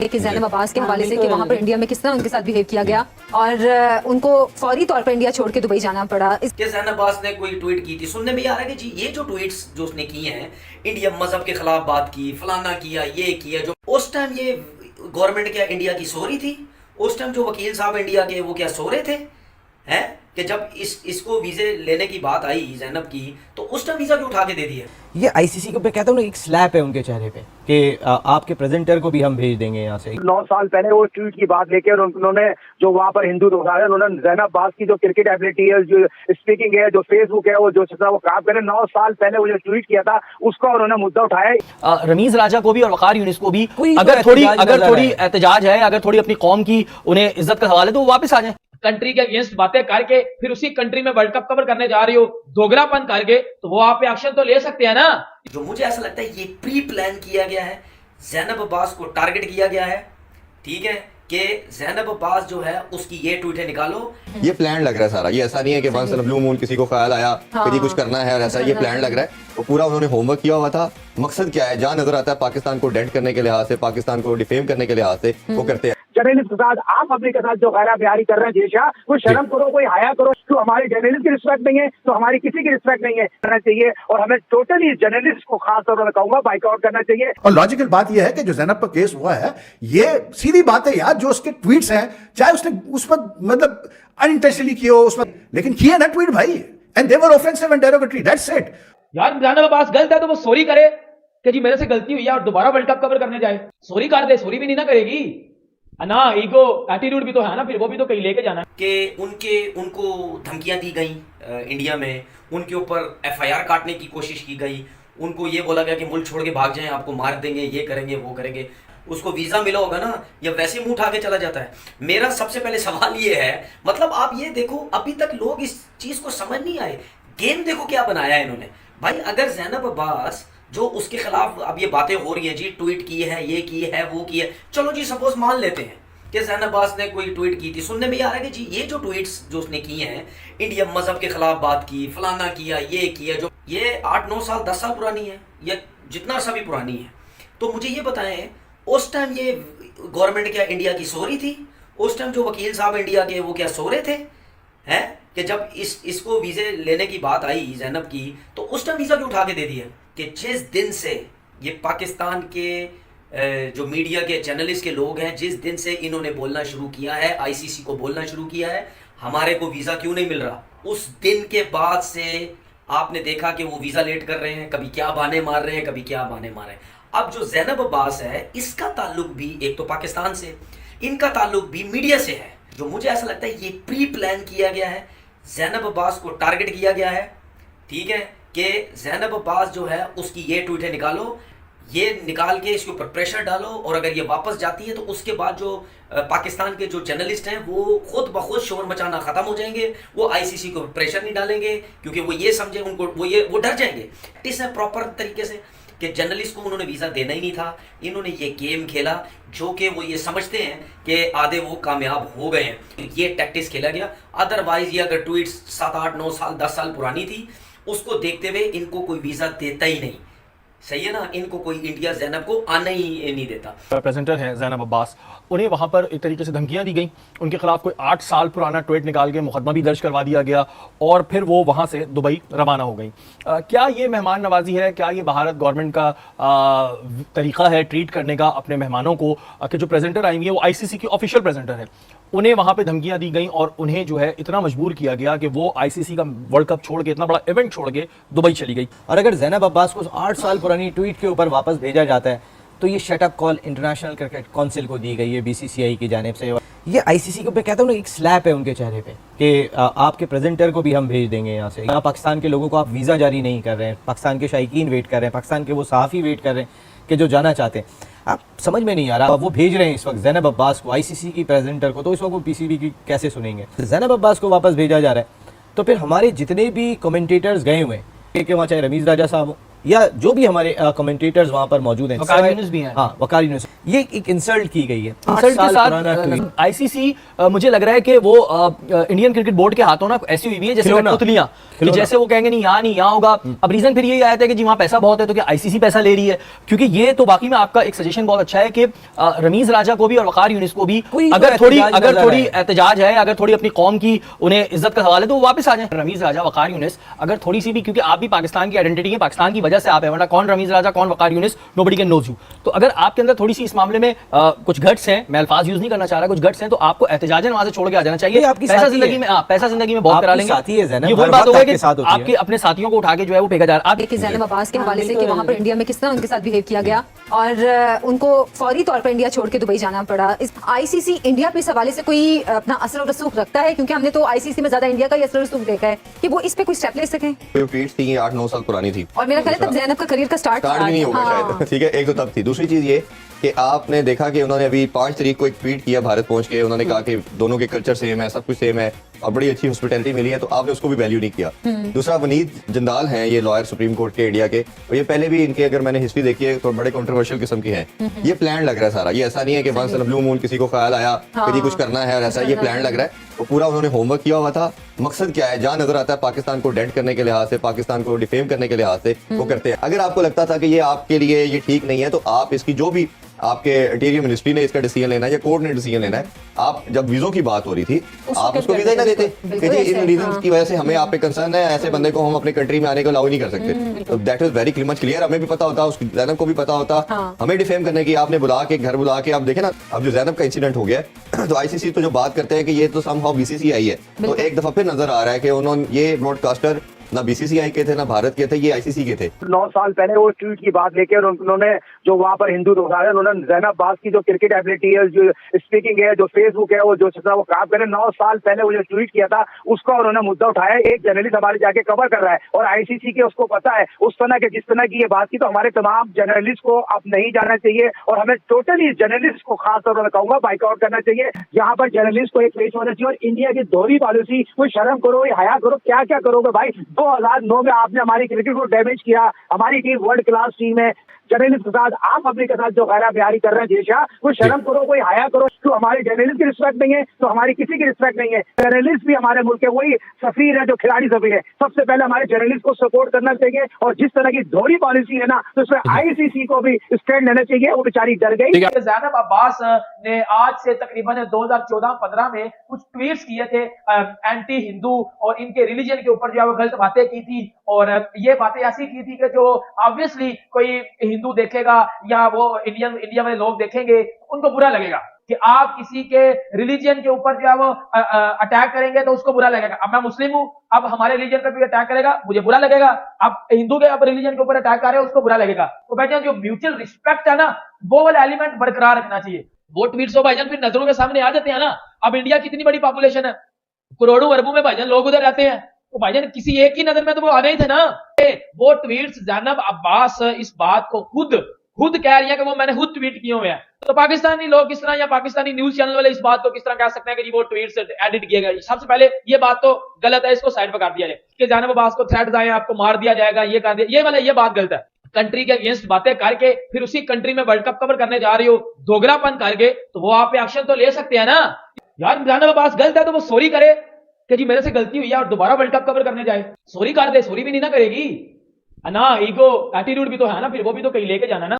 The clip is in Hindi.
कि ज़ैनब अब्बास के हवाले से कि वहाँ पर इंडिया में किस तरह उनके साथ बिहेव किया गया और उनको फौरी तौर पर इंडिया छोड़ के दुबई जाना पड़ा। कि ज़ैनब अब्बास ने कोई ट्वीट की थी, सुनने में आ रहा है कि जी ये जो ट्वीट्स जो उसने किए हैं, इंडिया मजहब के खिलाफ बात की, फलाना किया, ये किया, जो उस टाइम ये गवर्नमेंट क्या इंडिया की सो रही थी? उस टाइम जो वकील साहब इंडिया के वो क्या सो रहे थे? हैं कि जब इसको वीजे लेने की बात आई ज़ैनब की, तो उस टाइम वीजा क्यों उठा के दे दिया? ये आईसीसी को मैं कहता हूँ ना, एक स्लैप है उनके चेहरे पे कि आपके प्रेजेंटर को भी हम भेज देंगे यहाँ से। 9 साल पहले वो ट्वीट की बात लेके उन्होंने जो वहाँ पर हिंदू लोग आए, उन्होंने ज़ैनब अब्बास की जो क्रिकेट एबिलिटी है, जो स्पीकिंग है, जो फेसबुक है, वो जो वो काम करे, 9 साल पहले वो जो ट्वीट किया था उसका उन्होंने मुद्दा उठाया। रमीज राजा को भी और वकार यूनिस को भी अगर थोड़ी एहतजाज है, अगर थोड़ी अपनी कौम की उन्हें इज्जत का सवाल है, तो वो वापस आ जाए। कंट्री के अगेंस्ट बातें करके फिर उसी कंट्री में वर्ल्ड कप कवर करने जा रही हो दोगलापन करके, तो वो आप पे एक्शन तो ले सकते हैं ना। जो मुझे ऐसा लगता है ये प्री प्लान किया गया है, ज़ैनब अब्बास को टारगेट किया गया है, ठीक है, कि ज़ैनब अब्बास जो है उसकी ये ट्वीटें निकालो। ये प्लान लग रहा है सारा, ये ऐसा नहीं है कि वंस इन ब्लू मून किसी को ख्याल आया कि कुछ करना है और ऐसा, ये प्लान लग रहा है। तो पूरा उन्होंने होमवर्क किया हुआ था। मकसद क्या है, जहाँ नजर आता है पाकिस्तान को डेंट करने के लिहाज से, पाकिस्तान को डिफेम करने के लिहाज से वो करते हैं। जर्नलिस्ट के साथ आप पब्लिक के साथ जो गैर बयारी कर रहे हैं जेशा, कोई शर्म करो, कोई हया करो। तो हमारी जर्नलिस्ट की रिस्पेक्ट नहीं है, तो हमारी किसी की रिस्पेक्ट नहीं है, करना चाहिए। और हमें टोटली जर्नलिस्ट को खास तौर पर कहूंगा बाइकआउट करना चाहिए। और लॉजिकल बात यह है कि जो ज़ैनब पर केस हुआ है, ये सीधी बात है यार, जो उसके ट्वीट्स हैं, चाहे उसने उस पर मतलब अनइंटेंशनली किए हो उस पर, लेकिन किए ना ट्वीट भाई, and they were offensive and derogatory, that's it. यार ज़ैनब अब्बास गलत है तो वो सॉरी करे कि जी मेरे से गलती हुई है और दोबारा वर्ल्ड कप कवर करने जाए, सॉरी कर दे। सॉरी भी नहीं ना करेगी ना, ईगो एटीट्यूड भी तो है ना, फिर वो भी तो कहीं लेके जाना है। कि उनको धमकियां दी गई इंडिया में, उनके ऊपर एफआईआर काटने की कोशिश की गई, उनको ये बोला गया कि मुल्क छोड़ के भाग जाएं, आपको मार देंगे, ये करेंगे, वो करेंगे। उसको वीजा मिला होगा ना, या वैसे मुंह उठा के चला जाता है। मेरा सबसे पहले सवाल ये है, मतलब आप ये देखो, अभी तक लोग इस चीज को समझ नहीं आए। गेम देखो क्या बनाया है इन्होंने भाई। अगर ज़ैनब अब्बास जो उसके खिलाफ अब ये बातें हो रही हैं, जी ट्वीट की है, ये की है, वो की है, चलो जी सपोज मान लेते हैं कि ज़ैनब अब्बास ने कोई ट्वीट की थी, सुनने में आ रहा है कि जी ये जो ट्वीट्स जो उसने किए हैं, इंडिया मजहब के खिलाफ बात की, फलाना किया, ये किया, जो ये 8-9 साल 10 साल पुरानी है, या जितना सा भी पुरानी है, तो मुझे ये बताएं, उस टाइम ये गवर्नमेंट क्या इंडिया की सो रही थी? उस टाइम जो वकील साहब इंडिया के वो क्या सो रहे थे? हैं कि जब इसको वीजे लेने की बात आई ज़ैनब की, तो उस टाइम वीजा क्यों उठा के दे दिया? कि जिस दिन से ये पाकिस्तान के जो मीडिया के जर्नलिस्ट के लोग हैं, जिस दिन से इन्होंने बोलना शुरू किया है, आईसीसी को बोलना शुरू किया है, हमारे को वीज़ा क्यों नहीं मिल रहा, उस दिन के बाद से आपने देखा कि वो वीज़ा लेट कर रहे हैं, कभी क्या बहाने मार रहे हैं, कभी क्या बहाने मार रहे हैं। अब जो ज़ैनब अब्बास है, इसका ताल्लुक भी एक तो पाकिस्तान से, इनका ताल्लुक भी मीडिया से है। जो मुझे ऐसा लगता है ये प्री प्लान किया गया है, ज़ैनब अब्बास को टारगेट किया गया है, ठीक है, कि ज़ैनब अब्बास जो है उसकी ये ट्वीटें निकालो, ये निकाल के इसके ऊपर प्रेशर डालो, और अगर ये वापस जाती है तो उसके बाद जो पाकिस्तान के जो जर्नलिस्ट हैं वो खुद ब खुद शोर मचाना ख़त्म हो जाएंगे। वो आईसीसी को प्रेशर नहीं डालेंगे, क्योंकि वो ये समझे, उनको वो डर जाएंगे। इस प्रॉपर तरीके से कि जर्नलिस्ट को उन्होंने वीज़ा देना ही नहीं था, इन्होंने ये गेम खेला, जो कि वो ये समझते हैं कि आधे वो कामयाब हो गए हैं। ये टैक्टिक्स खेला गया। अदरवाइज ये अगर ट्वीट्स 7-8-9 साल 10 साल पुरानी थी, उसको देखते हुए इनको कोई वीज़ा देता ही नहीं। सही है ना, इनको कोई इंडिया ज़ैनब को आना ही नहीं देता। प्रेजेंटर हैं ज़ैनब अब्बास, उन्हें वहाँ पर एक तरीके से धमकियाँ दी गई, उनके खिलाफ कोई 8 साल पुराना ट्वीट निकाल के मुकदमा भी दर्ज करवा दिया गया, और फिर वो वहाँ से दुबई रवाना हो गई। क्या ये मेहमान नवाजी है? क्या ये भारत गवर्नमेंट का तरीका है ट्रीट करने का अपने मेहमानों को, कि जो प्रेजेंटर आएंगे वो आईसीसी की ऑफिशियल प्रेजेंटर है, उन्हें वहाँ पे धमकियाँ दी गई और उन्हें जो है इतना मजबूर किया गया कि वो आईसीसी का वर्ल्ड कप छोड़ के, इतना बड़ा इवेंट छोड़ के दुबई चली गई। और अगर ज़ैनब अब्बास को 8 साल पुरानी ट्वीट के ऊपर वापस भेजा जाता है, तो ये shut up call international cricket council को दी गई है, बीसीसीआई की जानिब से। ये आईसीसी को मैं कहता हूँ ना, एक स्लैप है उनके चेहरे पे कि आपके प्रेजेंटर को भी हम भेज देंगे यहाँ से। यहाँ पाकिस्तान के लोगों को आप वीज़ा जारी नहीं कर रहे हैं, पाकिस्तान के शायकीन वेट कर रहे हैं, पाकिस्तान के वो सहाफ़ी वेट कर रहे हैं कि जो जाना चाहते हैं। आप समझ में नहीं आ रहा, वो भेज रहे हैं इस वक्त ज़ैनब अब्बास को, आईसीसी की प्रेजेंटर को, तो इस वक्त वो पीसीबी की कैसे सुनेंगे? ज़ैनब अब्बास को वापस भेजा जा रहा है, तो फिर हमारे जितने भी कमेंटेटर्स गए हुए हैं, कि वहाँ चाहे रमीज़ राजा साहब हो, या जो भी हमारे कमेंटेटर्स वहां पर मौजूद हैं, वकार यूनुस भी हैं। हाँ, वकार यूनुस, ये एक इंसल्ट की गई है। इंसल्ट के साथ आईसीसी मुझे लग रहा है कि वो इंडियन क्रिकेट बोर्ड के हाथों ना ऐसी हुई है जैसे कठपुतलियां, कि जैसे वो कहेंगे नहीं यहाँ होगा। अब रीजन फिर यही आया था कि जी वहाँ पैसा बहुत है तो क्या आईसीसी पैसा ले रही है? क्योंकि ये तो बाकी में आपका एक सजेशन बहुत अच्छा है कि रमीज राजा को भी और वकार यूनुस को भी अगर थोड़ी एहतजाज है, अगर थोड़ी अपनी कौम की उन्हें इज्जत का सवाल है तो वो वापस आ जाए। रमीज राजा, वकार यूनुस अगर थोड़ी सी भी, क्योंकि आप भी पाकिस्तान की आइडेंटिटी है, पाकिस्तान की वजह से आप है, वरना कौन रमीज राजा कौन Waqar Younis, nobody can knows you. तो अगर आपके अंदर थोड़ी सी इस मामले में कुछ गट्स हैं, मैं अल्फाज यूज नहीं करना चाह रहा, कुछ गट्स हैं, तो आपको एहतजाजन वहां से छोड़ के आ जाना चाहिए। पैसा जिंदगी में बहुत करा लेंगे, ये वो बात हो गई कि आपके अपने साथियों को उठा के जो है वो फेंका जा रहा है। देखिए ज़ैनब अब्बास के हवाले से कि वहाँ पर इंडिया में किस तरह उनके साथ बिहेव किया गया और उनको फौरी तौर पर इंडिया छोड़ के दुबई जाना पड़ा। इस आईसीसी इंडिया पे इस हवाले से कोई अपना असर और रसूख रखता है? क्योंकि हमने तो आईसीसी में ज्यादा इंडिया का ही असर रसूख देखा है कि वो इस पे कोई स्टेप ले सकें। जो ट्वीट्स थी ये 8-9 साल पुरानी थी और मेरा ख्याल है तब ज़ैनब का करियर का स्टार्ट भी नहीं होगा शायद। ठीक है, एक तो तब थी। दूसरी चीज ये कि आपने देखा कि उन्होंने अभी 5 तारीख को एक ट्वीट किया भारत पहुंच के, उन्होंने कहा कि दोनों के कल्चर सेम है, सब कुछ सेम है और बड़ी अच्छी हॉस्पिटैलिटी मिली है, तो आपने उसको भी वैल्यू नहीं किया। दूसरा, वनीद जिंदाल हैं, ये लॉयर सुप्रीम कोर्ट के इंडिया के, और ये पहले भी इनके अगर मैंने हिस्ट्री देखी है तो बड़े कंट्रोवर्शियल किस्म की है। ये प्लान लग रहा है सारा, ये ऐसा नहीं है कि once in a blue moon किसी को ख्याल आया कि जी कुछ करना है और ऐसा, ये प्लान लग रहा है। तो पूरा उन्होंने होमवर्क किया हुआ था। मकसद क्या है, जहां नजर आता है पाकिस्तान को डेंट करने के लिहाज से, पाकिस्तान को डिफेम करने के लिहाज से वो करते हैं। अगर आपको लगता था कि ये आपके लिए ये ठीक नहीं है तो आप इसकी जो भी आपके इंटीरियर मिनिस्ट्री ने इसका डिसीजन लेना है या कोर्ट ने डिसीजन लेना है, आप जब वीजों की बात हो रही थी आप उसको वीजा ही ना देते कि जी इन रीजंस की वजह से हमें आप पे कंसर्न है, ऐसे बंदे को हम अपने कंट्री में आने को अलाउ नहीं कर सकते। तो that is very much clear. हमें भी पता होता, उसकी ज़ैनब को भी पता होता। हमें डिफेम करने की आपने बुला के घर बुला के, आप देखें ना अब जो ज़ैनब का इंसिडेंट हो गया तो आईसीसी तो जो बात करते हैं कि ये तो समहाउ बीसीसीआई है, तो एक दफा फिर नजर आ रहा है कि उन्होंने ये ब्रॉडकास्टर ना बीसीसीआई के थे ना भारत के थे, ये आईसीसी के थे। 9 साल पहले वो ट्वीट की बात लेके और उन्होंने जो वहाँ पर हिंदू दोहराया, उन्होंने ज़ैनब अब्बास की जो क्रिकेट एबिलिटी है, जो स्पीकिंग है, जो फेसबुक है, वो जो वो काम करे, 9 साल पहले वो जो ट्वीट किया था उसका उन्होंने मुद्दा उठाया। एक जर्नलिस्ट हमारे जाके कवर कर रहा है और आईसीसी के उसको पता है उस तरह के जिस तरह की ये बात की, तो हमारे तमाम जर्नलिस्ट को अब नहीं जाना चाहिए और हमें टोटली जर्नलिस्ट को खास तौर पर कहूंगा बाइकआउट करना चाहिए। यहाँ पर जर्नलिस्ट को एक प्लेस होना चाहिए। और इंडिया की दोहरी पॉलिसी, कोई शर्म करो, हया करो, क्या क्या करोगे भाई। 2009 में आपने हमारी क्रिकेट को डैमेज किया, हमारी टीम वर्ल्ड क्लास टीम है, जर्नलिस्ट के साथ आप पब्लिक के साथ जो गैर बयारी कर रहे हैं देशा, कोई शर्म करो, कोई हया करो। तो हमारे जर्नलिस्ट की रिस्पेक्ट नहीं है तो हमारी किसी की रिस्पेक्ट नहीं है। जर्नलिस्ट भी हमारे मुल्क के वही सफीर है जो खिलाड़ी सफीर है। सबसे पहले हमारे जर्नलिस्ट को सपोर्ट करना चाहिए और जिस तरह की दोहरी पॉलिसी है ना, तो उसमें आईसीसी को भी स्टैंड लेना चाहिए। वो बेचारी डर गई। ज़ैनब अब्बास ने आज से तकरीबन 2014-15 में कुछ ट्वीट्स किए थे एंटी हिंदू और इनके रिलीजन के ऊपर जो है वो गलत बातें की थी, और ये बातें ऐसी की थी कि जो ऑब्वियसली कोई हिंदू देखेगा या वो इंडिया में लोग देखेंगे उनको बुरा लगेगा कि आप किसी के रिलीजन के ऊपर जो है वो अटैक करेंगे तो उसको बुरा लगेगा। अब मैं मुस्लिम हूं, अब हमारे रिलीजन पे भी अटैक करेगा मुझे बुरा लगेगा। अब हिंदू के अब रिलीजन के ऊपर अटैक कर रहे हैं उसको बुरा लगेगा। तो भाईजान जो म्यूचुअल रिस्पेक्ट है ना, वो वाला एलिमेंट बरकरार रखना चाहिए। वो ट्वीट्स भाईजान फिर नजरों के सामने आ जाते हैं ना। अब इंडिया कितनी बड़ी पॉपुलेशन है, करोड़ों अरबों में भाईजान लोग उधर रहते हैं, तो भाईजान किसी एक की नजर में तो वो आने ही थे ना। वो ट्वीट्स ज़ैनब अब्बास इस बात को खुद कह रही है कि वो मैंने खुद ट्वीट किए हुए हैं। तो पाकिस्तानी लोग किस तरह या पाकिस्तानी न्यूज चैनल वाले इस बात को किस तरह कह सकते हैं कि जी वो ट्वीट्स एडिट किए गए। सबसे पहले ये बात तो गलत है, इसको साइड पर कर दिया जाए कि ज़ैनब अब्बास को थ्रेट्स आए, आपको मार दिया जाएगा, ये कर दिया, ये बात गलत है। कंट्री के अगेंस्ट बातें करके फिर उसी कंट्री में वर्ल्ड कप कवर करने जा रही हो दोगलापन करके, तो वो आप पे एक्शन तो ले सकते हैं ना यार। ज़ैनब अब्बास गलत है तो वो सॉरी करे कि जी मेरे से गलती हुई है और दोबारा वर्ल्ड कप कवर करने जाए। सॉरी कर दे, सॉरी भी नहीं ना करेगी ना, ईगो एटीट्यूड भी तो है ना, फिर वो भी तो कहीं लेके जाना ना।